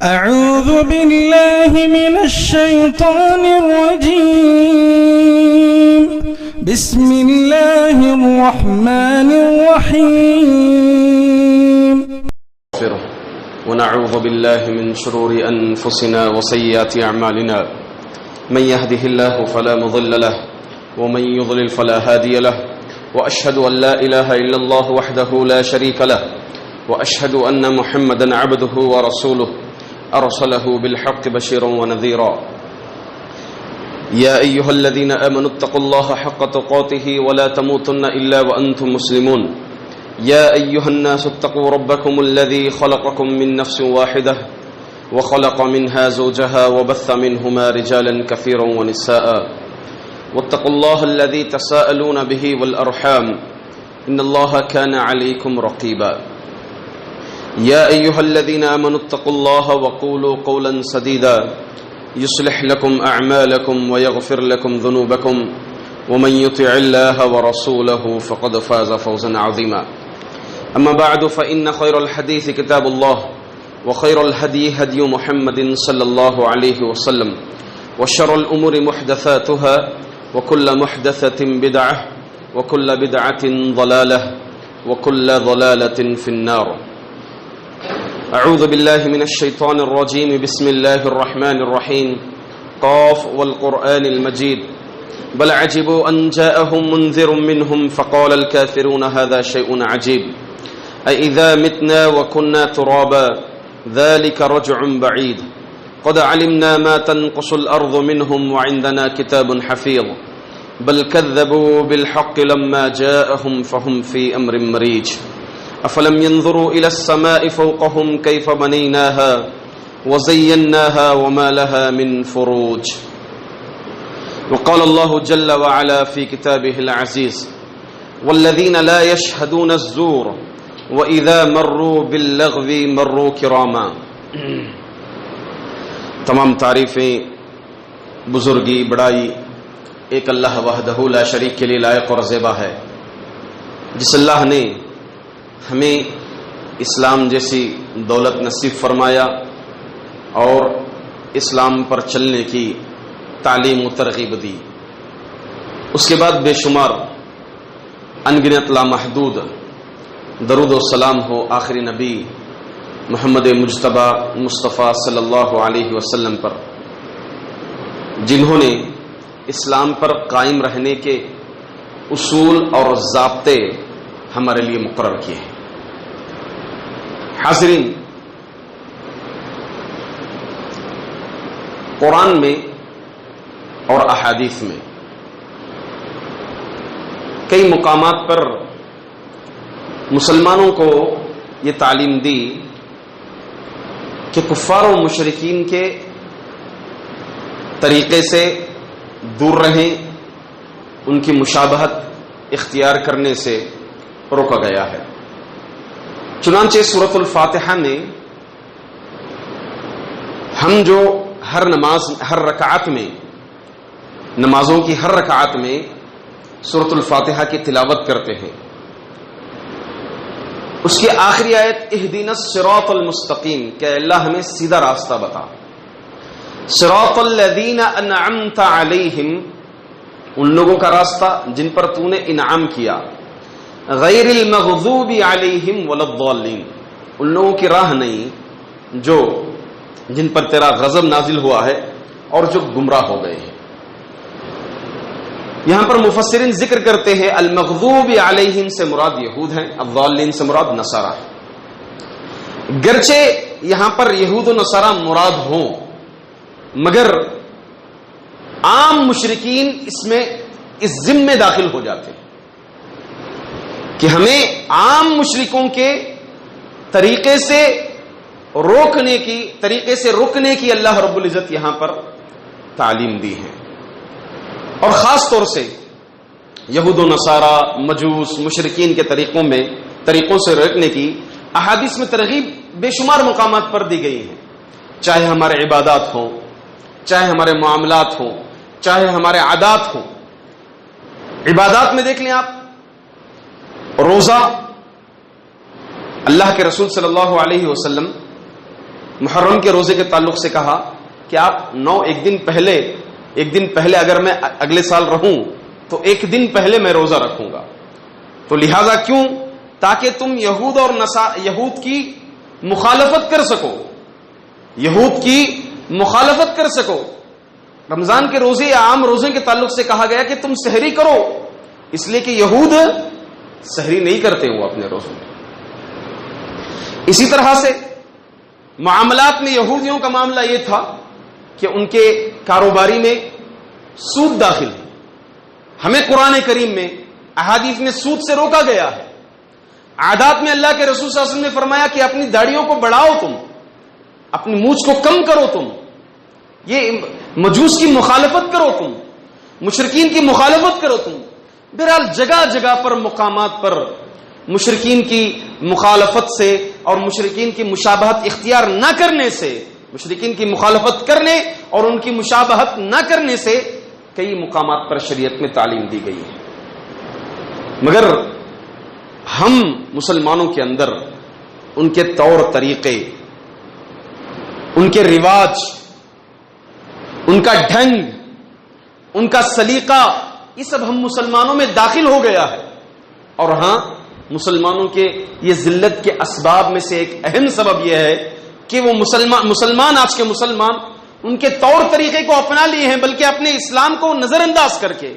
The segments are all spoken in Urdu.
أعوذ بالله من الشيطان الرجيم بسم الله الرحمن الرحيم ونعوذ بالله من شرور أنفسنا وسيئات أعمالنا من يهده الله فلا مضل له ومن يضلل فلا هادي له وأشهد أن لا إله إلا الله وحده لا شريك له وأشهد أن محمدا عبده ورسوله أرسله بالحق بشيرا ونذيرا يا أيها الذين آمنوا اتقوا الله حق تقاته ولا تموتن إلا وأنتم مسلمون يا أيها الناس اتقوا ربكم الذي خلقكم من نفس واحدة وخلق منها زوجها وبث منهما رجالا كثيرا ونساء واتقوا الله الذي تساءلون به والأرحام إن الله كان عليكم رقيبا يا أيها الذين آمنوا اتقوا الله وقولوا قولا سديدا يصلح لكم أعمالكم ويغفر لكم ذنوبكم ومن يطع الله ورسوله فقد فاز فوزا عظيما أما بعد فإن خير الحديث كتاب الله وخير الهدي هدي محمد صلى الله عليه وسلم وشر الأمور محدثاتها وكل محدثة بدعة وكل بدعة ضلالة وكل ضلالة في النار أعوذ بالله من الشيطان الرجيم بسم الله الرحمن الرحيم قاف والقرآن المجيد بل عجبوا أن جاءهم منذر منهم فقال الكافرون هذا شيء عجيب أإذا متنا وكنا ترابا ذلك رجع بعيد قد علمنا ما تنقص الأرض منهم وعندنا كتاب حفيظ بل كذبوا بالحق لما جاءهم فهم في أمر مريج أفلم ينظروا إلى السماء فوقهم كيف بنيناها وزيناها وما لها من فروج وقال الله جل وعلا في كتابه العزيز والذين لا يشهدون الزور وإذا مروا باللغو مروا كراما تمام تعریفیں بزرگی بڑائی ایک اللہ وحدہ لا شریک کے لیے لائق اور زیبا ہے، جس اللہ نے ہمیں اسلام جیسی دولت نصیب فرمایا اور اسلام پر چلنے کی تعلیم و ترغیب دی، اس کے بعد بے شمار انگنت لامحدود درود و سلام ہو آخری نبی محمد مجتبی مصطفیٰ صلی اللہ علیہ وسلم پر، جنہوں نے اسلام پر قائم رہنے کے اصول اور ضابطے ہمارے لیے مقرر کیے ہیں۔ حاضرین، قرآن میں اور احادیث میں کئی مقامات پر مسلمانوں کو یہ تعلیم دی کہ کفار و مشرکین کے طریقے سے دور رہیں، ان کی مشابہت اختیار کرنے سے روکا گیا ہے۔ چنانچہ سورۃ الفاتحہ میں ہم جو ہر رکعت میں نمازوں کی ہر رکعت میں سورۃ الفاتحہ کی تلاوت کرتے ہیں، اس کی آخری آیت اہدنا الصراط المستقیم، کہ اللہ ہمیں سیدھا راستہ بتا، صراط الذین انعمت علیہم، ان لوگوں کا راستہ جن پر تو نے انعام کیا، غیر المغضوب علیہم ولا الضالین، ان لوگوں کی راہ نہیں جن پر تیرا غضب نازل ہوا ہے اور جو گمراہ ہو گئے ہیں۔ یہاں پر مفسرین ذکر کرتے ہیں المغضوب علیہم سے مراد یہود ہیں، الضالین سے مراد نصارہ ہے۔ گرچہ یہاں پر یہود و نصارہ مراد ہوں، مگر عام مشرکین اس ضمن میں داخل ہو جاتے ہیں کہ ہمیں عام مشرکوں کے طریقے سے رکنے کی اللہ رب العزت یہاں پر تعلیم دی ہے، اور خاص طور سے یہود و نصارہ، مجوس، مشرکین کے طریقوں سے روکنے کی احادیث میں ترغیب بے شمار مقامات پر دی گئی ہے، چاہے ہمارے عبادات ہوں، چاہے ہمارے معاملات ہوں، چاہے ہمارے عادات ہوں۔ عبادات میں دیکھ لیں آپ، روزہ اللہ کے رسول صلی اللہ علیہ وسلم محرم کے روزے کے تعلق سے کہا کہ آپ ایک دن پہلے اگر میں اگلے سال رہوں تو ایک دن پہلے میں روزہ رکھوں گا. تو لہذا کیوں؟ تاکہ تم یہود کی مخالفت کر سکو، یہود کی مخالفت کر سکو. رمضان کے روزے یا عام روزے کے تعلق سے کہا گیا کہ تم سحری کرو، اس لیے کہ یہود سحری نہیں کرتے وہ اپنے روزوں میں. اسی طرح سے معاملات میں یہودیوں کا معاملہ یہ تھا کہ ان کے کاروباری میں سود داخل ہے. ہمیں قرآن کریم میں احادیث میں سود سے روکا گیا ہے. عادات میں اللہ کے رسول صلی اللہ علیہ وسلم نے فرمایا کہ اپنی داڑھیوں کو بڑھاؤ، تم اپنی مونچھ کو کم کرو، تم یہ مجوس کی مخالفت کرو، تم مشرکین کی مخالفت کرو. تم بہرحال جگہ جگہ پر مقامات پر مشرکین کی مخالفت سے اور مشرکین کی مشابہت اختیار نہ کرنے سے، مشرکین کی مخالفت کرنے اور ان کی مشابہت نہ کرنے سے کئی مقامات پر شریعت میں تعلیم دی گئی ہے. مگر ہم مسلمانوں کے اندر ان کے طور طریقے، ان کے رواج، ان کا ڈھنگ، ان کا سلیقہ، یہ سب ہم مسلمانوں میں داخل ہو گیا ہے. اور ہاں، مسلمانوں کے یہ ذلت کے اسباب میں سے ایک اہم سبب یہ ہے کہ وہ مسلمان آج کے مسلمان ان کے طور طریقے کو اپنا لیے ہیں، بلکہ اپنے اسلام کو نظر انداز کر کے،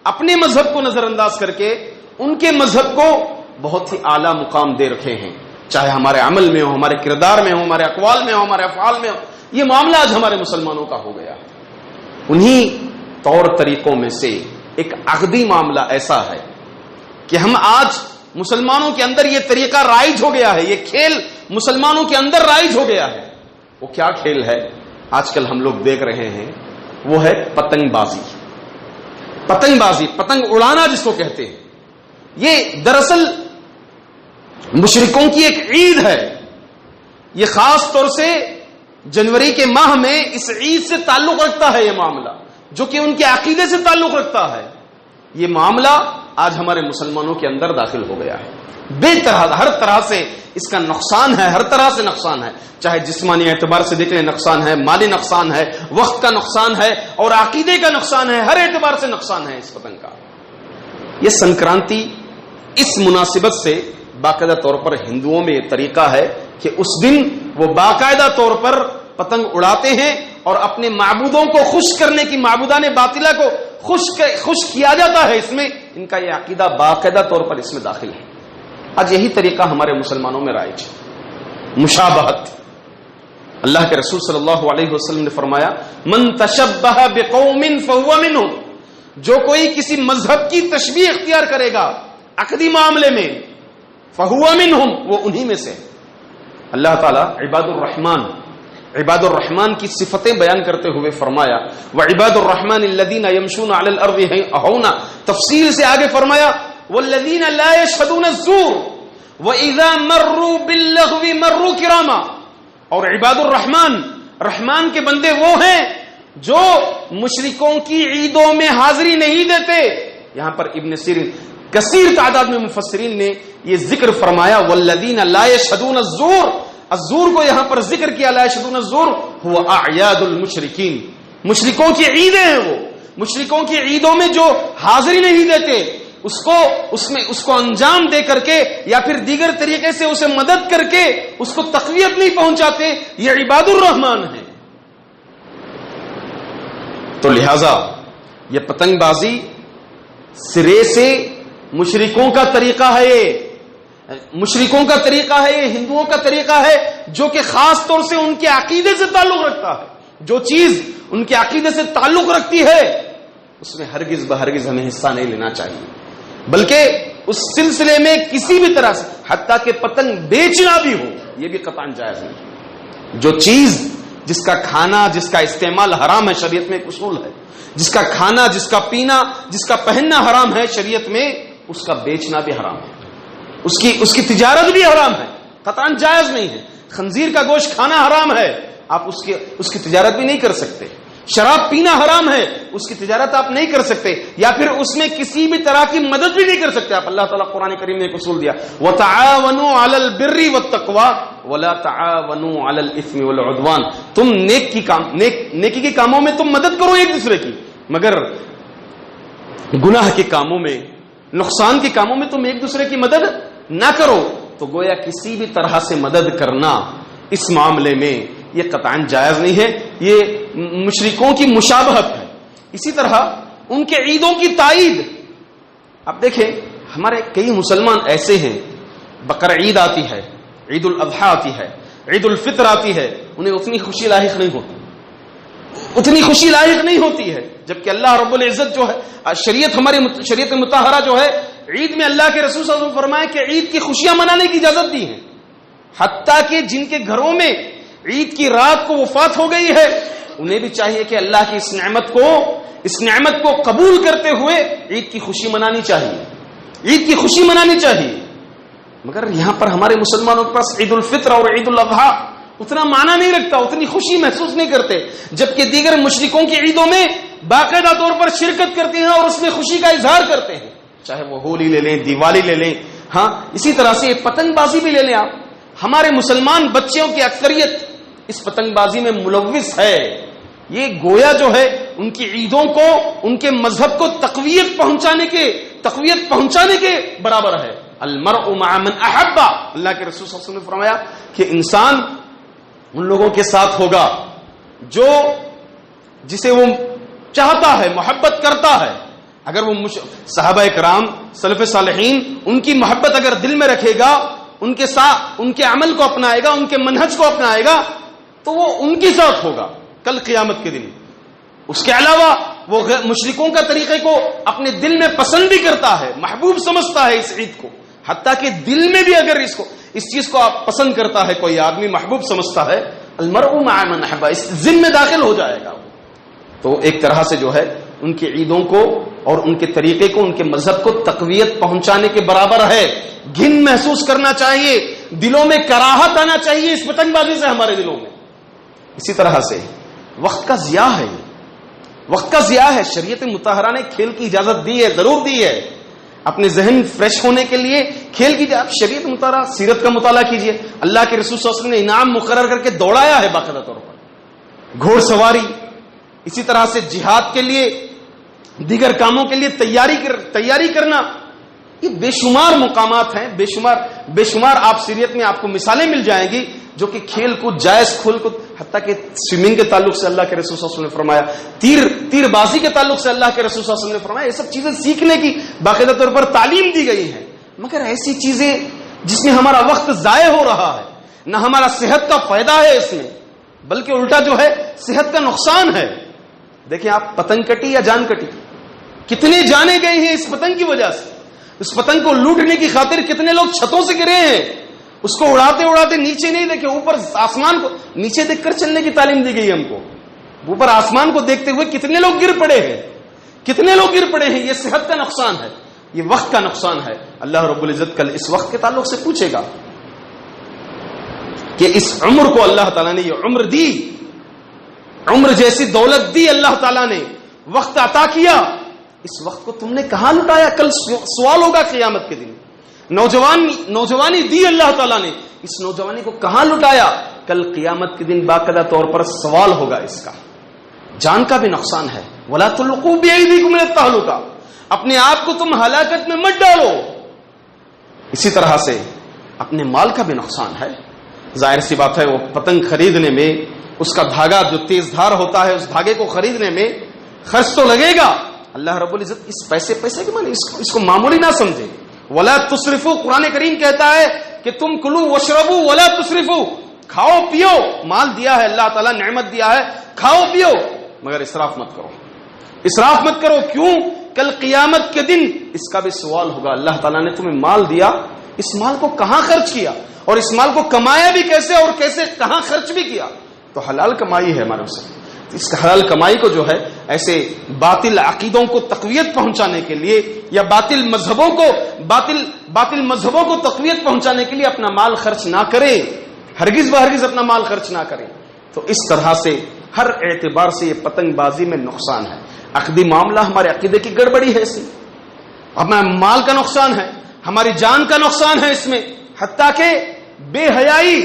اپنے مذہب کو نظر انداز کر کے ان کے مذہب کو بہت ہی اعلیٰ مقام دے رکھے ہیں. چاہے ہمارے عمل میں ہو، ہمارے کردار میں ہو، ہمارے اقوال میں ہو، ہمارے افعال میں ہو. یہ معاملہ آج ہمارے مسلمانوں کا ہو گیا. انہی طور طریقوں میں سے ایک عقدی معاملہ ایسا ہے کہ ہم آج مسلمانوں کے اندر یہ طریقہ رائج ہو گیا ہے، یہ کھیل مسلمانوں کے اندر رائج ہو گیا ہے. وہ کیا کھیل ہے آج کل ہم لوگ دیکھ رہے ہیں؟ وہ ہے پتنگ بازی. پتنگ بازی، پتنگ اڑانا جس کو کہتے ہیں، یہ دراصل مشرکوں کی ایک عید ہے. یہ خاص طور سے جنوری کے ماہ میں اس عید سے تعلق رکھتا ہے. یہ معاملہ جو کہ ان کے عقیدے سے تعلق رکھتا ہے، یہ معاملہ آج ہمارے مسلمانوں کے اندر داخل ہو گیا ہے. بے طرح، ہر طرح سے اس کا نقصان ہے، ہر طرح سے نقصان ہے. چاہے جسمانی اعتبار سے دیکھ لیں نقصان ہے، مالی نقصان ہے، وقت کا نقصان ہے اور عقیدے کا نقصان ہے. ہر اعتبار سے نقصان ہے اس پتنگ کا. یہ سنکرانتی اس مناسبت سے باقاعدہ طور پر ہندوؤں میں یہ طریقہ ہے کہ اس دن وہ باقاعدہ طور پر پتنگ اڑاتے ہیں اور اپنے معبودوں کو خوش کرنے کی، معبودان باطلہ کو خوش کیا جاتا ہے. اس میں ان کا یہ عقیدہ باقاعدہ طور پر اس میں داخل ہے. آج یہی طریقہ ہمارے مسلمانوں میں رائج ہے. مشابہت. اللہ کے رسول صلی اللہ علیہ وسلم نے فرمایا، من تشبہ بقوم فہو منہم. جو کوئی کسی مذہب کی تشبیہ اختیار کرے گا عقدی معاملے میں، فہو منہم، وہ انہی میں سے. اللہ تعالیٰ عباد الرحمن کی صفتیں بیان کرتے ہوئے فرمایا، وعباد الرحمن الذین یمشون علی الارض ہونا. تفصیل سے آگے فرمایا، والذین لا یشہدون الزور واذا مروا باللغو مروا کراما. اور عباد الرحمن، رحمان کے بندے وہ ہیں جو مشرکوں کی عیدوں میں حاضری نہیں دیتے. یہاں پر ابن سیرین، کثیر تعداد میں مفسرین نے یہ ذکر فرمایا، والذین لا یشہدون الزور. الزور کو یہاں پر ذکر کیا، لا یشہدون الزور هو اعیاد المشرکین. مشرکوں کی عیدیں ہیں وہ. مشرکوں کی عیدوں میں جو حاضری نہیں دیتے، اس کو انجام دے کر کے یا پھر دیگر طریقے سے اسے مدد کر کے اس کو تقویت نہیں پہنچاتے، یہ عباد الرحمن ہے. تو لہذا یہ پتنگ بازی سرے سے مشرکوں کا طریقہ ہے. یہ مشرکوں کا طریقہ ہے، یہ ہندوؤں کا طریقہ ہے جو کہ خاص طور سے ان کے عقیدے سے تعلق رکھتا ہے. جو چیز ان کے عقیدے سے تعلق رکھتی ہے اس میں ہرگز بہرگز ہمیں حصہ نہیں لینا چاہیے، بلکہ اس سلسلے میں کسی بھی طرح سے، حتیٰ کہ پتنگ بیچنا بھی ہو، یہ بھی قطعاً جائز نہیں. جو چیز جس کا کھانا، جس کا استعمال حرام ہے، شریعت میں ایک اصول ہے، جس کا کھانا، جس کا پینا، جس کا پہننا حرام ہے، شریعت میں اس کا بیچنا بھی حرام ہے، اس کی تجارت بھی حرام ہے، قطعاً جائز نہیں ہے. خنزیر کا گوشت کھانا حرام ہے، آپ اس کی تجارت بھی نہیں کر سکتے. شراب پینا حرام ہے، اس کی تجارت آپ نہیں کر سکتے، یا پھر اس میں کسی بھی طرح کی مدد بھی نہیں کر سکتے آپ. اللہ تعالیٰ قرآن کریم نے ایک اصول دیا، وَتَعَاوَنُوا عَلَى الْبِرِّ وَالتَّقْوَى ولا تعاونوا علی الاثم والعدوان، تم نیکی کے کاموں میں تم مدد کرو ایک دوسرے کی، مگر گناہ کے کاموں میں، نقصان کے کاموں میں تم ایک دوسرے کی مدد نہ کرو. تو گویا کسی بھی طرح سے مدد کرنا اس معاملے میں یہ قطعاً جائز نہیں ہے، یہ مشرکوں کی مشابہت ہے. اسی طرح ان کے عیدوں کی تائید. اب دیکھیں ہمارے کئی مسلمان ایسے ہیں، بقر عید آتی ہے، عید الاضحیٰ آتی ہے، عید الفطر آتی ہے، انہیں اتنی خوشی لاحق نہیں ہوتی ہے، جبکہ اللہ رب العزت جو ہے شریعت مطہرہ جو ہے عید میں اللہ کے رسول صلی اللہ علیہ وسلم فرمائے کہ عید کی خوشیاں منانے کی اجازت دی ہے. حتیٰ کہ جن کے گھروں میں عید کی رات کو وفات ہو گئی ہے انہیں بھی چاہیے کہ اللہ کی اس نعمت کو قبول کرتے ہوئے عید کی خوشی منانی چاہیے. مگر یہاں پر ہمارے مسلمانوں کے پاس عید الفطر اور عید الاضحیٰ اتنا معنی نہیں رکھتا، اتنی خوشی محسوس نہیں کرتے، جبکہ دیگر مشرکوں کی عیدوں میں باقاعدہ طور پر شرکت کرتے ہیں اور اس میں خوشی کا اظہار کرتے ہیں. چاہے وہ ہولی لے لیں، دیوالی لے لیں، ہاں اسی طرح سے پتنگ بازی بھی لے لیں آپ. ہمارے مسلمان بچوں کی اکثریت اس پتنگ بازی میں ملوث ہے. یہ گویا جو ہے ان کی عیدوں کو، ان کے مذہب کو تقویت پہنچانے کے برابر ہے. المرء مع من احب، اللہ کے رسول صلی اللہ علیہ وسلم نے فرمایا کہ انسان ان لوگوں کے ساتھ ہوگا جسے وہ چاہتا ہے، محبت کرتا ہے. اگر وہ صحابہ کرام، سلف صالحین، ان کی محبت اگر دل میں رکھے گا، ان کے ساتھ ان کے عمل کو اپنائے گا، ان کے منہج کو اپنائے گا، تو وہ ان کے ساتھ ہوگا کل قیامت کے دن. اس کے علاوہ وہ مشرکوں کا طریقے کو اپنے دل میں پسند بھی کرتا ہے، محبوب سمجھتا ہے اس عید کو. حتیٰ کہ دل میں بھی اگر اس چیز کو آپ پسند کرتا ہے، کوئی آدمی محبوب سمجھتا ہے، المرء مع من احب، اس ذم میں داخل ہو جائے گا. تو ایک طرح سے جو ہے ان کی عیدوں کو اور ان کے طریقے کو، ان کے مذہب کو تقویت پہنچانے کے برابر ہے. گھن محسوس کرنا چاہیے، دلوں میں کراہت آنا چاہیے اس پتنگ بازی سے ہمارے دلوں میں. اسی طرح سے وقت کا ضیاع ہے. شریعت مطہرہ نے کھیل کی اجازت دی ہے، ضرور دی ہے. اپنے ذہن فریش ہونے کے لیے کھیل کیجیے. آپ شریعت مطالعہ، سیرت کا مطالعہ کیجیے. اللہ کے رسول صلی اللہ علیہ وسلم نے انعام مقرر کر کے دوڑایا ہے باقاعدہ طور پر. گھوڑ سواری، اسی طرح سے جہاد کے لیے، دیگر کاموں کے لیے تیاری کرنا، یہ بے شمار مقامات ہیں، بے شمار آپ سیرت میں آپ کو مثالیں مل جائیں گی جو کہ کھیل کود، جائز کھیل کود، حتیٰ کہ سوئمنگ کے تعلق سے اللہ کے رسول صلی اللہ علیہ وسلم نے فرمایا، تیر بازی کے تعلق سے اللہ کے رسول صلی اللہ علیہ وسلم نے فرمایا. یہ سب چیزیں سیکھنے کی باقاعدہ طور پر تعلیم دی گئی ہیں. مگر ایسی چیزیں جس میں ہمارا وقت ضائع ہو رہا ہے، نہ ہمارا صحت کا فائدہ ہے اس میں، بلکہ الٹا جو ہے صحت کا نقصان ہے. دیکھیں آپ پتنگ کٹی یا جان کٹی، کتنے جانے گئے ہیں اس پتنگ کی وجہ سے. اس پتنگ کو لوٹنے کی خاطر کتنے لوگ چھتوں سے گرے ہیں. اس کو اڑاتے نیچے نہیں دیکھے، اوپر آسمان کو نیچے دیکھ کر چلنے کی تعلیم دی گئی ہم کو. اوپر آسمان کو دیکھتے ہوئے کتنے لوگ گر پڑے ہیں. یہ صحت کا نقصان ہے، یہ وقت کا نقصان ہے. اللہ رب العزت کل اس وقت کے تعلق سے پوچھے گا کہ اس عمر کو اللہ تعالیٰ نے یہ عمر دی، عمر جیسی دولت دی اللہ تعالیٰ نے، وقت عطا کیا، اس وقت کو تم نے کہاں لٹایا؟ کل سوال ہوگا قیامت کے دن. نوجوانی دی اللہ تعالیٰ نے، اس نوجوانی کو کہاں لٹایا؟ کل قیامت کے دن باقاعدہ طور پر سوال ہوگا اس کا. جان کا بھی نقصان ہے. وَلَا تُلْقُوا بِأَيْدِيكُمْ إِلَى التَّهْلُكَةِ، اپنے آپ کو تم ہلاکت میں مت ڈالو. اسی طرح سے اپنے مال کا بھی نقصان ہے. ظاہر سی بات ہے وہ پتنگ خریدنے میں، اس کا دھاگا جو تیز دھار ہوتا ہے، اس دھاگے کو خریدنے میں خرچ تو لگے گا. اللہ رب العزت اس پیسے کے معنی اس کو معمولی نہ سمجھے. ولا تسرفوا، قرآن کریم کہتا ہے کہ تم کلو وشربو ولا تسرفو، کھاؤ پیو، مال دیا ہے اللہ تعالیٰ، نعمت دیا ہے، کھاؤ پیو، مگر اسراف مت کرو. کیوں؟ کل قیامت کے دن اس کا بھی سوال ہوگا. اللہ تعالیٰ نے تمہیں مال دیا، اس مال کو کہاں خرچ کیا، اور اس مال کو کمایا بھی کیسے، اور کہاں خرچ بھی کیا. تو حلال کمائی ہے ہمارے سے. اس حلال کمائی کو جو ہے ایسے باطل عقیدوں کو تقویت پہنچانے کے لیے، یا باطل مذہبوں کو تقویت پہنچانے کے لیے اپنا مال خرچ نہ کریں. ہرگز اپنا مال خرچ نہ کریں. تو اس طرح سے ہر اعتبار سے یہ پتنگ بازی میں نقصان ہے. عقدی معاملہ، ہمارے عقیدے کی گڑبڑی ہے اس میں، ہمارا مال کا نقصان ہے، ہماری جان کا نقصان ہے اس میں. حتیٰ کہ بے حیائی،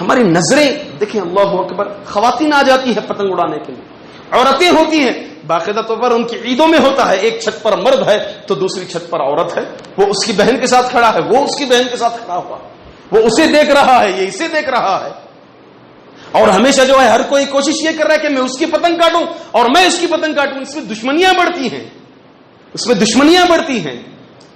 ہماری نظریں دیکھیں، اللہ اکبر، خواتین آ جاتی ہے پتنگ اڑانے کے لیے، عورتیں ہوتی ہیں، باقاعدہ طور پر ان کی عیدوں میں ہوتا ہے، ایک چھت پر مرد ہے تو دوسری چھت پر عورت ہے، وہ اس کی بہن کے ساتھ کھڑا ہے، وہ اس کی بہن کے ساتھ کھڑا ہوا، وہ اسے دیکھ رہا ہے، یہ اسے دیکھ رہا ہے، اور ہمیشہ جو ہے ہر کوئی کوشش یہ کر رہا ہے کہ میں اس کی پتنگ کاٹوں اور میں اس کی پتنگ کاٹوں، اس میں دشمنیاں بڑھتی ہیں، اس میں دشمنیاں بڑھتی ہیں۔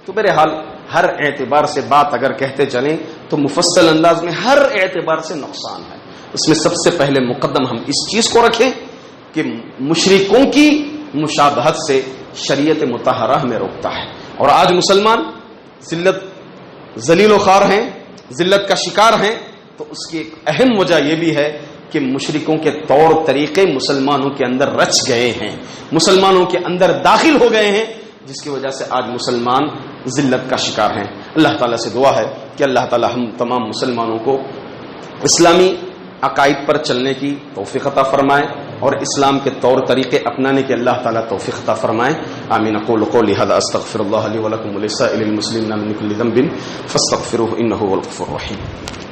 تو بہرحال ہر اعتبار سے بات اگر کہتے چلیں تو مفصل انداز میں ہر اعتبار سے نقصان ہے۔ اس میں سب سے پہلے مقدم ہم اس چیز کو رکھیں کہ مشرکوں کی مشابہت سے شریعت مطہرہ ہمیں روکتا ہے، اور آج مسلمان ذلیل و خوار ہیں، ذلت کا شکار ہیں، تو اس کی ایک اہم وجہ یہ بھی ہے کہ مشرکوں کے طور طریقے مسلمانوں کے اندر رچ گئے ہیں، مسلمانوں کے اندر داخل ہو گئے ہیں، جس کی وجہ سے آج مسلمان ذلت کا شکار ہیں۔ اللہ تعالیٰ سے دعا ہے کہ اللہ تعالیٰ ہم تمام مسلمانوں کو اسلامی عقائد پر چلنے کی توفیق عطا فرمائے اور اسلام کے طور طریقے اپنانے کے اللہ تعالیٰ توفیق عطا فرمائے۔ آمین۔ اقول قولی ھذا استغفر اللہ لی ولکم ولسائر المسلمین من کل ذنب فاستغفروہ انہ هو الغفور الرحیم۔